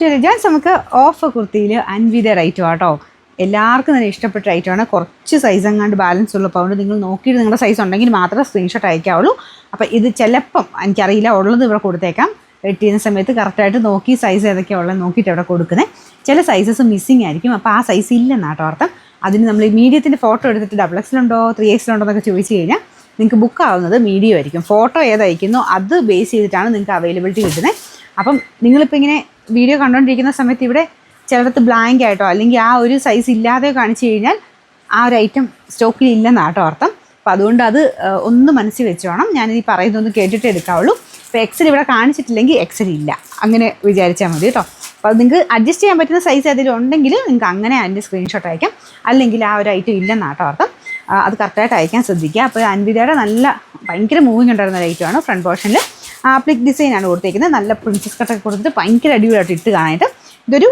ശരി ജാൻസ്, നമുക്ക് of കുർത്തിയിൽ അൻവിയുടെ rate ആട്ടോ. എല്ലാവർക്കും തന്നെ ഇഷ്ടപ്പെട്ട റേറ്റാണ്. കുറച്ച് സൈസ് എങ്ങാണ്ട് ബാലൻസ് ഉള്ളപ്പോൾ അതുകൊണ്ട് നിങ്ങൾ നോക്കിയിട്ട് നിങ്ങളുടെ സൈസ് ഉണ്ടെങ്കിൽ മാത്രമേ സ്ക്രീൻഷോട്ട് അയക്കാവുള്ളൂ. അപ്പോൾ ഇത് ചിലപ്പം എനിക്കറിയില്ല, ഉള്ളത് ഇവിടെ കൊടുത്തേക്കാം. വെയിറ്റ് ചെയ്യുന്ന സമയത്ത് കറക്റ്റായിട്ട് നോക്കി സൈസ് ഏതൊക്കെയാണ് ഉള്ളത് നോക്കിയിട്ട് അവിടെ കൊടുക്കുന്നത്. ചില സൈസസ് മിസ്സിങ് ആയിരിക്കും, അപ്പോൾ ആ സൈസ് ഇല്ലെന്നാട്ടോ അർത്ഥം. അതിന് നമ്മൾ മീഡിയത്തിൻ്റെ ഫോട്ടോ എടുത്തിട്ട് XXL ഉണ്ടോ 3XL ഉണ്ടോ എന്നൊക്കെ ചോദിച്ചു കഴിഞ്ഞാൽ നിങ്ങൾക്ക് ബുക്ക് ആവുന്നത് മീഡിയം ആയിരിക്കും. ഫോട്ടോ ഏതായിരിക്കുന്നോ അത് ബേസ് ചെയ്തിട്ടാണ് നിങ്ങൾക്ക് അവൈലബിലിറ്റി കിട്ടുന്നത്. അപ്പം നിങ്ങളിപ്പോൾ ഇങ്ങനെ വീഡിയോ കണ്ടുകൊണ്ടിരിക്കുന്ന സമയത്ത് ഇവിടെ ചിലടത്ത് ബ്ലാങ്ക് ആയിട്ടോ അല്ലെങ്കിൽ ആ ഒരു സൈസ് ഇല്ലാതെ കാണിച്ചു കഴിഞ്ഞാൽ ആ ഒരു ഐറ്റം സ്റ്റോക്കിൽ ഇല്ലെന്നാട്ടോ അർത്ഥം. അപ്പോൾ അതുകൊണ്ട് അത് ഒന്ന് മനസ്സിൽ വെച്ചോണം. ഞാനിത് പറയുന്നതൊന്ന് കേട്ടിട്ട് എടുക്കാവുള്ളൂ. ഇപ്പോൾ XL ഇവിടെ കാണിച്ചിട്ടില്ലെങ്കിൽ XL ഇല്ല, അങ്ങനെ വിചാരിച്ചാൽ മതി കേട്ടോ. അപ്പോൾ അത് നിങ്ങൾക്ക് അഡ്ജസ്റ്റ് ചെയ്യാൻ പറ്റുന്ന സൈസ് ഏതെങ്കിലും ഉണ്ടെങ്കിൽ നിങ്ങൾക്ക് അങ്ങനെ അതിൻ്റെ സ്ക്രീൻഷോട്ട് അയക്കാം. അല്ലെങ്കിൽ ആ ഒരു ഐറ്റം ഇല്ലെന്നാട്ടോ അർത്ഥം. അത് കറക്റ്റായിട്ട് അയക്കാൻ ശ്രദ്ധിക്കുക. അപ്പോൾ അൻവിതയുടെ നല്ല ഭയങ്കര മൂവിങ് ഉണ്ടായിരുന്ന ഒരു ഐറ്റമാണ്. ഫ്രണ്ട് പോർഷനിൽ ആപ്ലിക് ഡിസൈനാണ് കൊടുത്തേക്കുന്നത്. നല്ല പ്രിൻസസ് കട്ടൊക്കെ കൊടുത്തിട്ട് ഭയങ്കര അടിപൊളിയായിട്ട് ഇട്ട് കാണാനായിട്ട്. ഇതൊരു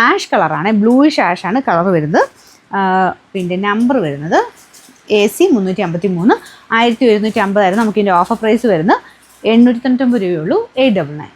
ആഷ് കളറാണ്, ബ്ലൂയിഷ് ആഷാണ് കളർ വരുന്നത്. പിന്നെ നമ്പർ വരുന്നത് AC 353, 1150 നമുക്ക് ഇതിൻ്റെ ഓഫർ പ്രൈസ് വരുന്നത് 899 രൂപയുള്ളൂ. 899.